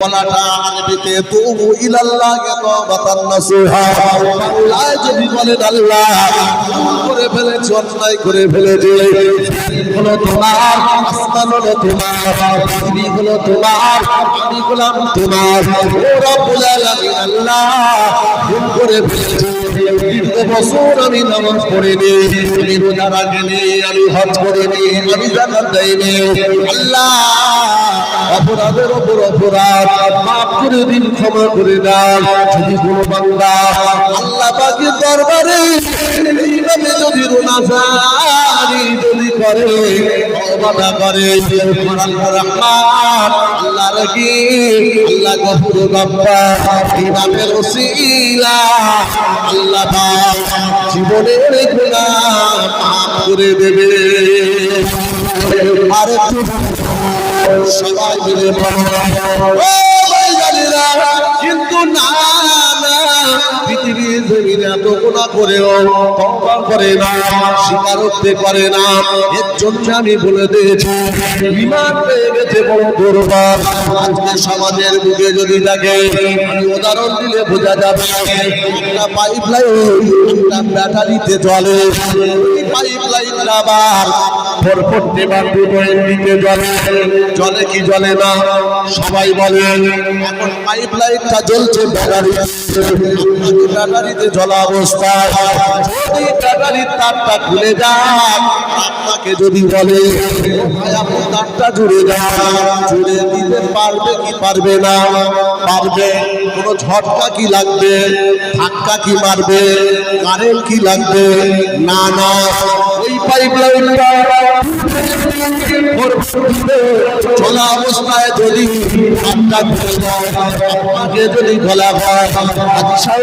বলাটা আরবিতে তুবু ইলাল্লাহি তাওবাতান নাসুহা। আল্লাহ যদি বলেন আল্লাহ করে ফেলেছি, অন্যায় করে ফেলেছি, হলো তোমার, আসমান হলো তোমার, পৃথিবী হলো তোমার, আমি হলাম তোমার, ও রব্বুল আলামিন আল্লাহ ভুল করে ফেলেছি। দীর্ঘ বছর আমি নামাজ পড়িনি, আমি রোজা রাখিনি, আমি হজ করিনি, আমি যাকাত দেইনি। আল্লাহ অপরাধের ওপর অপরাধ, মাফ করে দিন, ক্ষমা করে দাও। যদি কোনো বান্দা আল্লাহ পাকের দরবারে এইভাবে যদি রোনাজারি যদি করে, তওবা করে, আল্লাহ রহমান, আল্লাহ রহিম, আল্লাহ গফুর গফফার, ইমামের ওসিলা আল্লাহ পাক জীবনের গুনাহ মাফ করে দেবে। আর একটু সবাই মিলে কিন্তু না না, পৃথিবীর জমিনে এত গুনাহ করেও তওবা করে না, স্বীকারোক্তি করে না। এর জন্য আমি বলে দিয়েছি ঈমান পেয়ে গেছে বড় দুর্বল। আজকে সমাজের বুকে যদি থাকে, আমি উদাহরণ দিলে বোঝা যাবে। একটা পাইপ লাইন একটা ব্যাটারিতে চলে, পাইপ লাইনটা আবার 440 বা 220 জ্বলে, জ্বলে কি জ্বলে না? সবাই বলে এখন পাইপ লাইনটা জ্বলছে ব্যাটারিতে জ্বলা অবস্থায়। যদি ব্যাটারির তারটা খুলে যায়, আপনাকে যদি বলে ভাই আপনি তারটা জুড়ে যান, জুড়ে দিতে পারবে কি পারবে না? পারবে। কোনো ঝটকা কি লাগবে? ধাক্কা কি মারবে? কারেন্ট কি লাগবে? না না, ওই পাইপ লাইনটা চলা অবস্থায় যদি তারটা খুলে যায়, আপনাকে যদি বলা হয় আচ্ছা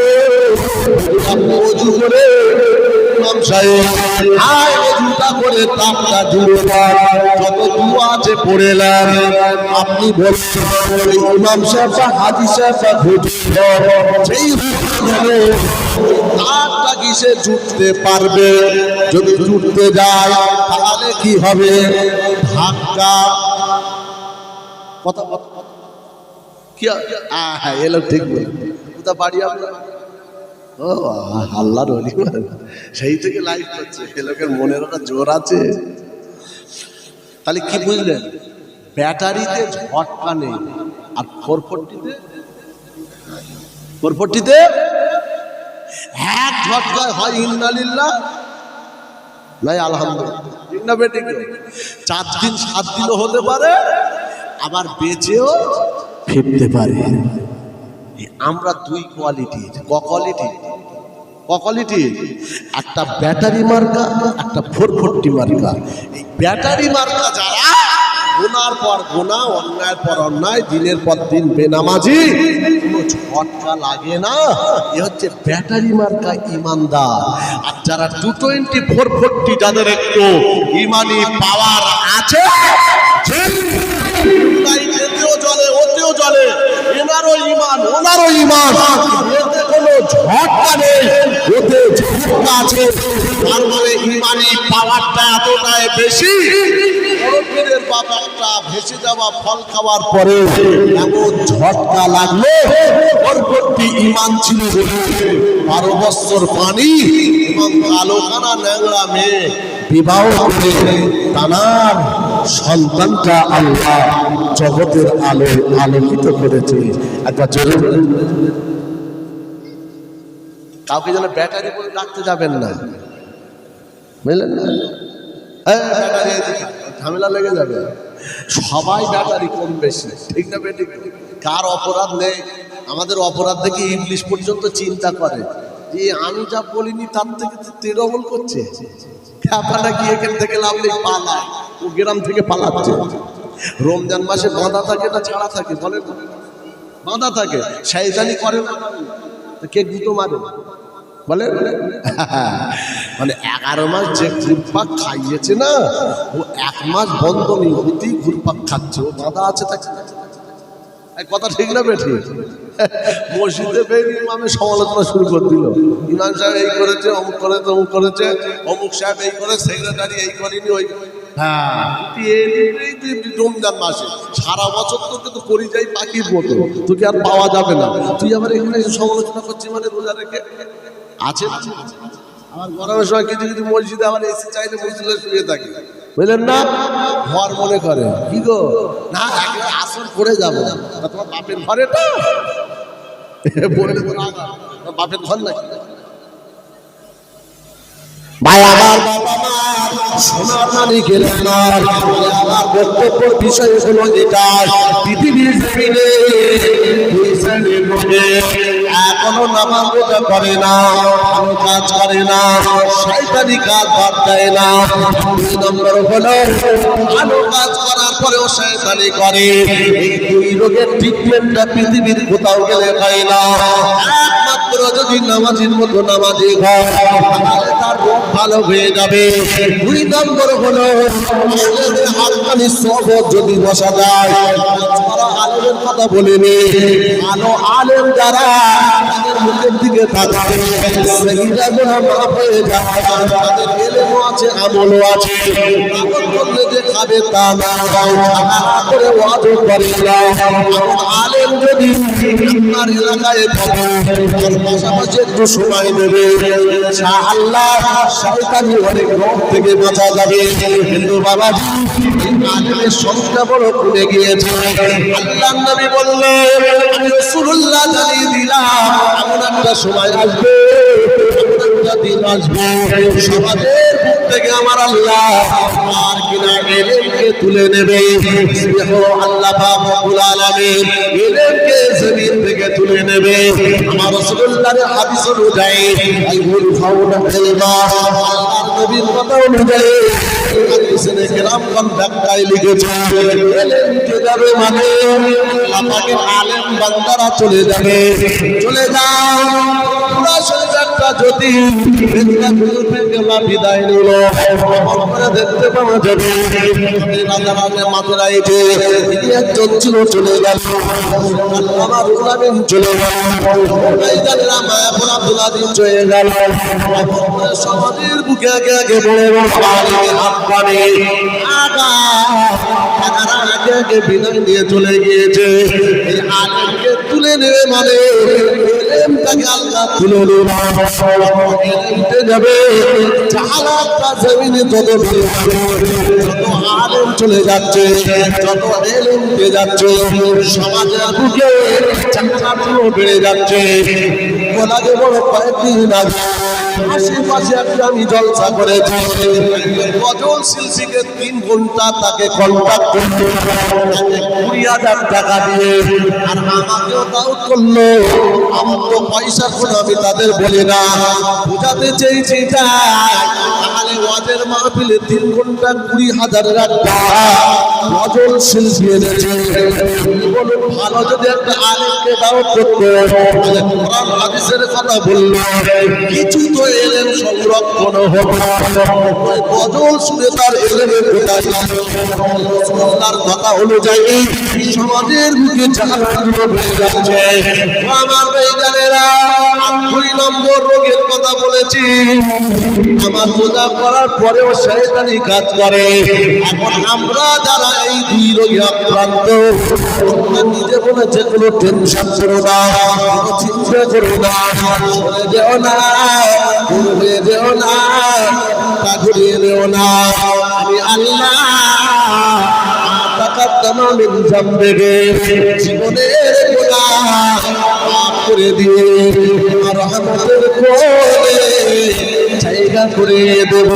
আপনি ওযু করে ইমাম সাহেব আয় ওযুটা করে তারটা জুড়ে দেন, যত দুয়া আছে পড়ে নেন। আপনি বলছেন ইমাম সাহেব বা হাজী সাহেব বা হুজুর সেই হুজুরে তারটা কিসে জুড়তে পারবে? যদি জুড়তে যায় তাহলে কি হবে? ধাক্কা কথা কি? হ্যাঁ এলো ঠিক বলে কোথা বাড়ি আপনার? ও আল্লাহর ওলি, সেই থেকে লাইভ করছে। এ লোকের মনের একটা জোর আছে। তাহলে কি বুঝলেন? ব্যাটারিতে ঝটকা নেই, আর 440-তে এক ঝটকায় হয় ইন্নালিল্লাহ নাই আলহামদুলিল্লাহ। বেটিকে 4 দিন 7 দিনও হতে পারে, আবার বেঁচেও ফিরতে পারে। আমরা দুই কোয়ালিটির। কোয়ালিটি একটা ব্যাটারি মার্কা, একটা 440 মার্কা। এই ব্যাটারি মার্কা যারা গুনার পর গুনাহ, অন্যায়ের পর অন্যায়, দিনের পর দিন বেনামাজি, কোনো ঝটকা লাগে না, এ হচ্ছে ব্যাটারি মার্কা ইমানদার। আর যারা 220 440 যাদের একটু ইমানি পাওয়ার আছে, এতেও চলে ওতেও চলে, এনারও ইমান ওনারও ইমান, এতে কোনো ঝটকা নেই, ওতে ঝটকা আছে। তার মানে ইমানি পাওয়ারটা এতটাই বেশি, বড়পীরের বাবাটা ভেসে যাওয়া ফল খাওয়ার পরে এমন ঝটকা লাগলো। পরবর্তী ইমান ছিল 12 বছর পানি এবং কালো কানা ন্যাংরা মেয়ে বিবাহ করে তানার সন্তানটা আল্লাহ জগতের আলো আলোকিত করেছে। একটা জরুরি কাউকে যেন ব্যাটারি বলে রাখতে যাবেন না, বুঝলেন না? ঝামেলা লেগে যাবে। সবাই ব্যাটারি কম বেশি, ঠিক না বেটি? কার অপরাধ নেই? আমাদের অপরাধ দেখে ইংলিশ পর্যন্ত চিন্তা করে যে আমি যা বলিনি তার থেকে তৃণমূল করছে। আপনারা কি এখান থেকে লাভ নেই, পালায়, ও গ্রাম থেকে পালাচ্ছে। রমজান মাসে বাঁধা থাকে না ছাড়া থাকে? বলে বাঁধা থাকে, শয়তানি করে না, কে গুঁতো মারে বলে। মানে 11 মাস যে ঘুরপাক খাইয়েছে না, ও 1 মাস বন্ধ নেই, অতি ঘুরপাক খাচ্ছে, ও বাঁধা আছে তাকে। কথা ঠিক না বেঠি? মসজিদে বেরিয়ে ইমামের সমালোচনা শুরু করে দিল। ইমাম সাহেব এই করেছে, অমুক করেছে, অমুক করেছে, অমুক সাহেব এই করে, সেক্রেটারি এই করেনি, ওই হ্যাঁ, রমজান মাসে সারা বছর তোকে তো পরিযায়ী পাখির মতো তোকে আর পাওয়া যাবে না। তুই আবার এখানে সমালোচনা করছিস মানে রোজা রেখে আছে না? আমার গরমের সময় কিছু কিছু মসজিদে আমার এসি চাইলে মসজিদে শুয়ে থাকি, বুঝলেন না? ঘর মনে করে কি গো না একেবারে আসর করে যাবো, তোমার বাপের ঘরেটা বললে তো না, বাপের ঘর নাকি? ভাই আমার বাবা মা সোনার মানি গেলেন না। আমার বক্তব্যের বিষয় হলো এটা, পৃথিবীর জমিনে এখনো নামাজ রোজা করে না, ভালো কাজ করে না, শয়তানি কাজ বাদ দেয় না। দুই নম্বর হলো ভালো কাজ করার পরেও শয়তানি করে। এই দুই রোগের ট্রিটমেন্টটা পৃথিবীর কোথাও গেলে হয় না। একমাত্র যদি নামাজির মতো নামাজি হয় তাহলে তার রোগ ভালো হয়ে যাবে। দুই নম্বর হলো হাক্কানি সহবত যদি বসা যায়। আলেমের কথা বলিনি, ভালো আলেম যারা তাদের মুখের দিকে তাকাবে সেটা গুনাহ মাফ হয়ে যায়। তাদের ইলমও আছে, আমলও আছে। আমল করলে যে খাবে তা না, করে ওয়াজ করে না। আলেম যদি আপনার এলাকায় থাকে তার পাশাপাশি একটু সময় নেবে, ইনশাআল্লাহ শয়তানি অনেক রোগ থেকে বাঁচা যাবে। কিন্তু বাবাজি আলেমের সংখ্যা বড় কমে গিয়েছে। আল্লাহর নবী বললেন, আমি রাসূলুল্লাহ জানিয়ে দিলাম এমন একটা সময় আসবে, একটা দিন আসবে সমাজের বুক থেকে আমার আল্লাহ আর কিনা ইলমকে তুলে নেবে। আল্লাহ পাক রব্বুল আলামিন ইলমকে জমিন থেকে তুলে নেবে। আমার রাসূলুল্লাহর হাদিস অনুযায়ী আইহুল ফাউনা ইলমা, আল্লাহর নবীর কথা অনুযায়ী হাদিসে কেরামগণ ব্যাখ্যায় লিখেছে ইলম কে যাবে মানে আল্লাহ পাকের আলেম বান্দারা চলে যাবে। চলে যাও পুরা শরীরটা যদি বেদনা গুলোতে গেলা বিদায় নিল আমরা দেখতে পাওয়া যাবে রাজারাজে মাদুরাইতে তিনি একজন ছিল চলে গেল, আমার উলামিন চলে গেল, ভাইজানেরা মায়াপুর আব্দুল আদিম চলে গেল। সমাজের বুকে আগে আগে বড় বড় আলেমের হাক্কানি আগা তারা আগে আগে বিদায় নিয়ে চলে গিয়েছে। এই আলেমকে তুলে নেবে মানে ইলমটাকে আল্লাহ তুলে নেবে। ইলমতে যাবে জাহালাতটা জমিনে তত যত আলেম চলে যাচ্ছে, যত ইলমতে যাচ্ছে সমাজের বুকে চাকরাগুলো বেড়ে যাচ্ছে। বলাকে বড় কয়েকদিন আগে আশেপাশে একটা আমি জলসা করেছি, গজল শিল্পীকে 3 ঘন্টা তাকে কন্ট্যাক্ট করতে 20,000 টাকা দিয়ে, আর আমাকেও তাও করলো। আমার তো পয়সার কোনো আমি তাদের বলি না, বোঝাতে চেয়েছি তাহলে ওয়াজের মাহফিলে 3 ঘন্টা 20,000 টাকা গজল শিল্পী এনেছে। বলুন ভালো যদি একটা আলেমকে দাওয়াত করতে কোরআন হাদিসের কথা বললো কিছু তো এলেম সংরক্ষণ হবে। গজল শুনে তার এলেমের তার কথা অনুযায়ী সমাজের মুখে জাহালাতগুলো বেড়ে যাচ্ছে। আমার ভাইজানেরা 2 নম্বর রোগের কথা বলেছি, আমার রোজা করার পরেও শয়তানি কাজ করে। এখন আমরা যারা এই 2 রোগে আক্রান্ত নিজে বলেছে কোনো টেনশন করো না, কোনো চিন্তা করো না, সরে যেও না, ঘুরে যেও না, তা ঘুরিয়ে যেও না। আমি আল্লাহ জীবনের গুনাহ মাফ করে দিয়ে আমার রহমতের কোলে জায়গা করে দেব।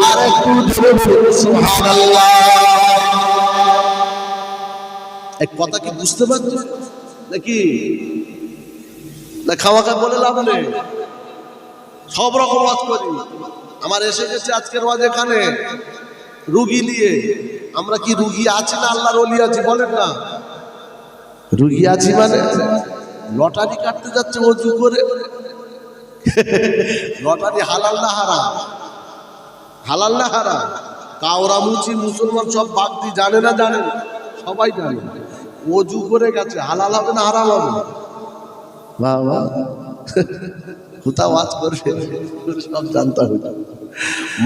আর একটু সুবহানাল্লাহ। এক কথা কি বুঝতে পারছো নাকি? না খাওয়া খাওয়া বলে লাভ নেই, সব রকম ওয়াজ করি। আমার এসে গেছে আজকের ওয়াজ এখানে রুগী নিয়ে। আমরা কি রুগী আছি না আল্লাহর ওলি আছি বলেন না? রুগী আছি মানে লটারি কাটতে যাচ্ছে ওযু করে। লটারি হালাল না হারাম? হালাল না হারাম? কাওরামুচি মুসলমান সব বাগদি জানে না? জানে, সবাই জানে। ওযু করে গেছে, হালাল হবে না হারাম হবে? বাবা কোথাও ওয়াজ করবে সব জানতে হবে।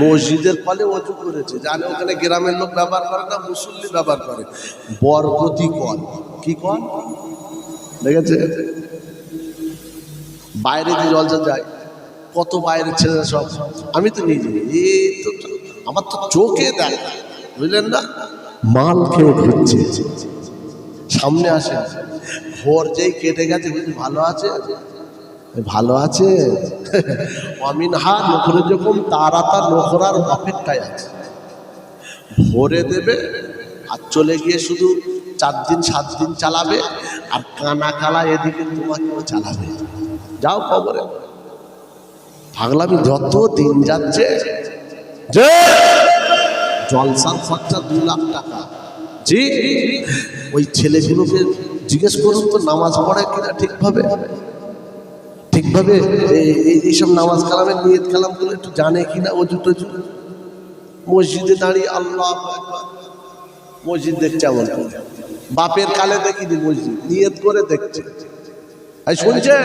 মসজিদের কলে অজু করেছে, জানে ওখানে গ্রামের লোক ব্যবহার করে না, মুসল্লি ব্যবহার করে। বরকতি কল, কি কল দেখেছে? বাইরে যে জলসা যায়, কত বাইরের ছেলেরা সব, আমি তো নিজে এই তো আমার তো চোখে দেখ, বুঝলেন না, মাল খেয়ে ঘুরছে, সামনে আসে, ভোর যেই কেটে গেছে, ভালো আছে, ভালো আছে, অমিন হা নখরে যখন তারা তার নখরার অপেক্ষায় আছে, ভরে দেবে আর চলে গিয়ে শুধু 4 দিন 7 দিন চালাবে, আর কানা কালা এদিকে তোমাকেও চালাবে। যাও খবরে পাগলামি, যত দিন যাচ্ছে যে জলসার খরচা 2 লাখ টাকা। জি, ওই ছেলেগুলোকে জিজ্ঞেস করুন তো নামাজ পড়ে কিনা ঠিকভাবে, ঠিকভাবে এইসব নামাজ কালামের নিয়ত কালামগুলো একটু জানে কিনা, অজু টজু, মসজিদে দাঁড়িয়ে আল্লাহ আকবার, মসজিদ দেখছে এমন, বাপের কালে দেখিনি মসজিদ, নিয়ত করে দেখছে। এই শুনছে,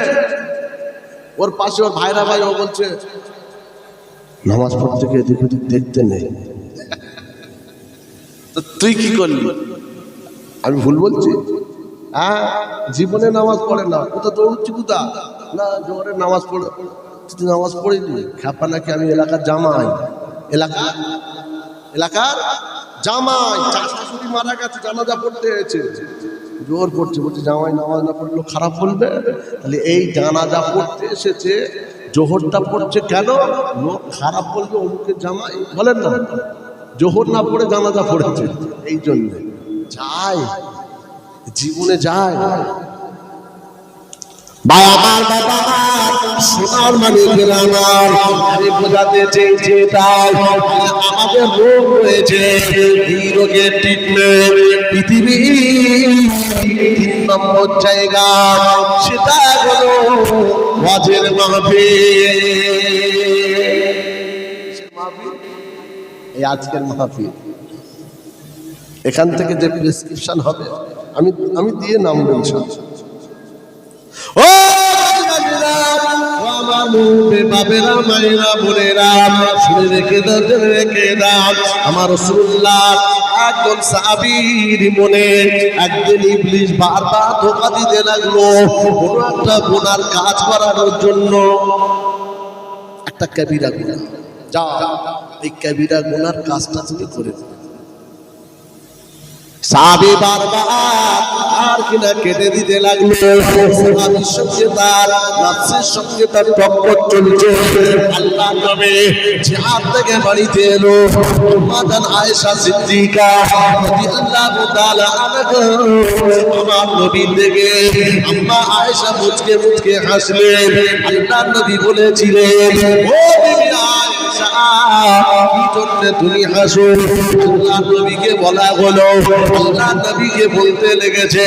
ওর পাশে ওর ভাইরা ভাই, ও বলছে নামাজ পড়তে গিয়ে এদিক ওদিক দেখতে নেই। তো তুই কি করলি? আমি ভুল বলছি? হ্যাঁ, জীবনে নামাজ পড়ে না, কোথা দৌড়ছি, কোথা না জোরে নামাজ পড়ে, নামাজ পড়িনি খ্যাপা নাকি? আমি এলাকার জামাই, এলাকার জামাই, শাশুড়ি মারা গেছে, জানাজা পড়তে হয়েছে, জোর পড়ছে, বলছে জামাই নামাজ না পড়লো খারাপ বলবে। তাহলে এই জানাজা পড়তে এসেছে, জোহরটা পড়ছে কেন? লোক খারাপ বলবে অমুকের জামাই, বলেন না, জোহর না পড়ে জানাজা পড়েছে, এই জন্য যায়, জীবনে যায়। ভাই আমার, বাবা সোনার মানিকের আমার, আমি বোঝাতে চেয়েছি তাই, আমাদের রোগ রয়েছে, এই রোগের ট্রিটমেন্ট পৃথিবীর 3 নম্বর জায়গা, সেটা হলো ওয়াজের মাহফিল। এই আজকের মাহফিল, এখান থেকে যে প্রেসক্রিপশন হবে আমি দিয়ে নামবো ইনশাআল্লাহ। ও বাবেরা মায়েরা বোনেরা, শুনে রেখে দাও, জেনে রেখে দাও, আমার রাসূলুল্লাহ একজন সাহাবীর মনে একদিন ইবলিস বারবার ধোঁকা দিতে লাগলো, কোনো একটা গুনার কাজ করানোর জন্য, একটা কবিরা গুনাহ। যাও এই কবিরা গুনার কাজটা তুমি করে দাও। সাহাবী বারবার আর কিনা কেটে দিতে লাগলো, সাহাবীর সঙ্গে তার নফসের সঙ্গে তার টক্কর চলছে। আল্লাহর নবী জিহাদ থেকে বাড়িতে এলো, মাদান আয়েশা সিদ্দিকা রাদিয়াল্লাহু তাআলা আনহা, আমার নবী দেখে আম্মা আয়েশা মুচকে মুচকে হাসলেন। আল্লাহর নবী বলেছিলেন, ও বিবি আয়েশা, কি জন্য তুমি হাসো? আল্লাহর নবীকে বলা হলো, আল্লাহর নবীকে বলতে লেগেছে,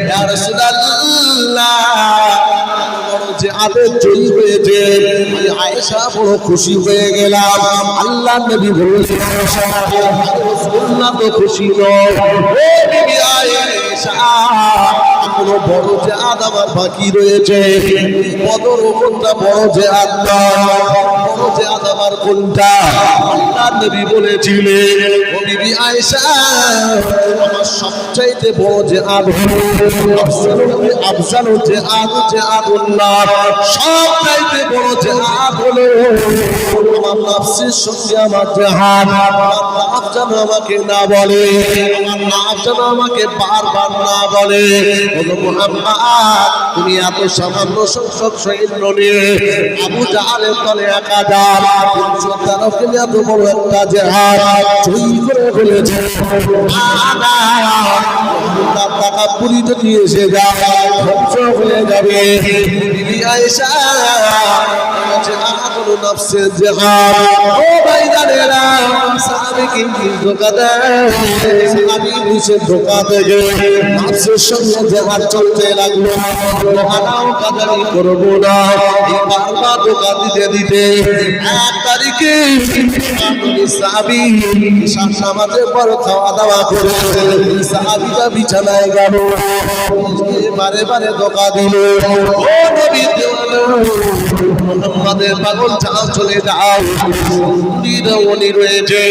ইয়া রাসূলুল্লাহ, বড় যে আদেশ চলবে যে, আমি আয়েশা বড় খুশি হয়ে গেলাম। আল্লাহর নবী বললেন, রাসূলুল্লাহ তো খুশি নয়, ও বিবি আয়েশা, এখনো বড় যে আমার বাকি রয়েছে, বদর কোনটা, বড় যে বড় যে আমার কোনটা? আল্লাহর নবী বলেছিলেন, ও বিবি আয়েশা, আমার সবচাইতে বড় যে আফজালু যে আদুল্লাহ, সবচাইতে বড় যে হলো আমার নফসের সঙ্গে আমার জিহাদ। আমার নাফস যেন আমাকে না বলে, আমার নাফস যেন আমাকে বারবার না বলে, ও মুহাম্মদ, তুমি এত সামান্য সংখ্যক সৈন্য নিয়ে আবু জাহেলের তলে 1000 313 নিয়ে এত বড় একটা জিহাদ জয়ী করে ফেলেছে। টাকা পুরি যদি এসে যায়, ধ্বংস হয়ে যাবে। বিবি আয়েশা নফসের জিহাদ, ও ভাইজানেরা, সাহাবীকে ধোঁকা দেয়, সাহাবী নিচে ধোঁকা দেয়, নফসের সঙ্গে জিহাদ চলতে লাগলো। আনাও কাদারি করবো না, এই বারবার ধোঁকা দিতে দিতে 1 তারিখে সাহাবী নামাজে পর খাওয়া দাওয়া করে সাহাবীটা বিছানায় গেল, বারে বারে ধোঁকা দিল। ও নবী মোহাম্মদের পাগল যাও চলে যাও, উনি রয়েছে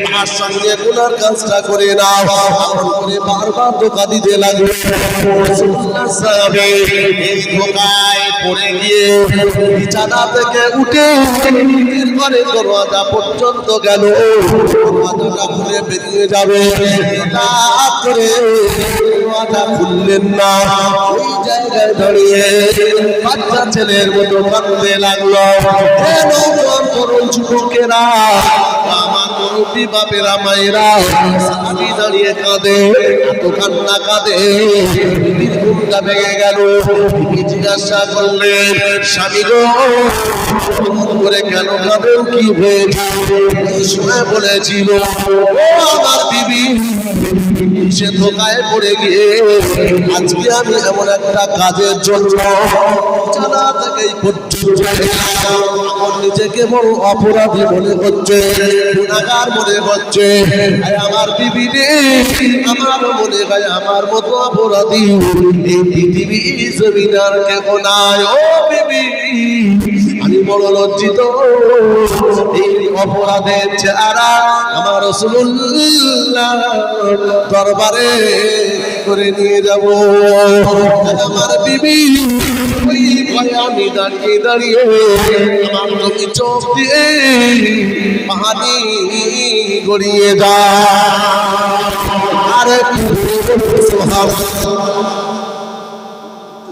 তার সঙ্গে গুনার কাজটা করে নাও। এমন করে বারবার ধোঁকা দিতে লাগলো। রাসূলুল্লাহ সাহাবে এই ধোঁকায় পড়ে গিয়ে বিছানা থেকে উঠে নিজের ঘরের দরওয়াজা পর্যন্ত গেল। দরওয়াজাটা খুলে বেরিয়ে যাবে, হঠাৎ করে দরওয়াজা খুললেন না। ওই জায়গায় দাঁড়িয়ে বাচ্চা ছেলের মতো কাঁদতে লাগলো। হে নওজোয়ান তরুণ যুবকেরা, আমার মুরব্বী বাপেরা মায়েরা, সাহাবী দাঁড়িয়ে কাঁদে, এত কান্না কাঁদে, বিবির ঘুমটা ভেঙে গেল। বিবি জিজ্ঞাসা করলেন, স্বামী গো এমন করে কেন কাঁদেন, কি হয়েছে? এই সময় বলেছিল, ও আমার বিবি, সে ধোঁকায় পড়ে গিয়ে আজকে আমি এমন একটা কাজের জন্য জানা থেকেই পর্যন্ত আমার নিজেকে বড় অপরাধী মনে হচ্ছে, গুনাহগার মনে হচ্ছে। আমার বিবি রে, আমার মনে হয় আমার মতো অপরাধী এই পৃথিবী জমিনার কেউ নাই। ও বিবি, আমি বড় লজ্জিত, এই অপরাধের চেহারা আমার রাসূলুল্লাহ দরবারে করে নিয়ে যাব। আমার বিবি ওই ভয়ে আমি দাঁড়িয়ে দাঁড়িয়ে আমার চোখে চোখ দিয়ে পানি গড়িয়ে যায়। আরে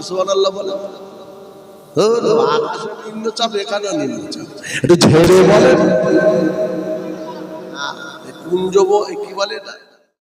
সুবহানাল্লাহ বলে, আকাশে নিম্নচাপ, এখানে নিম্নচাপ, একটু ঝেড়ে বলে কুঞ্জব, কি বলে এটা?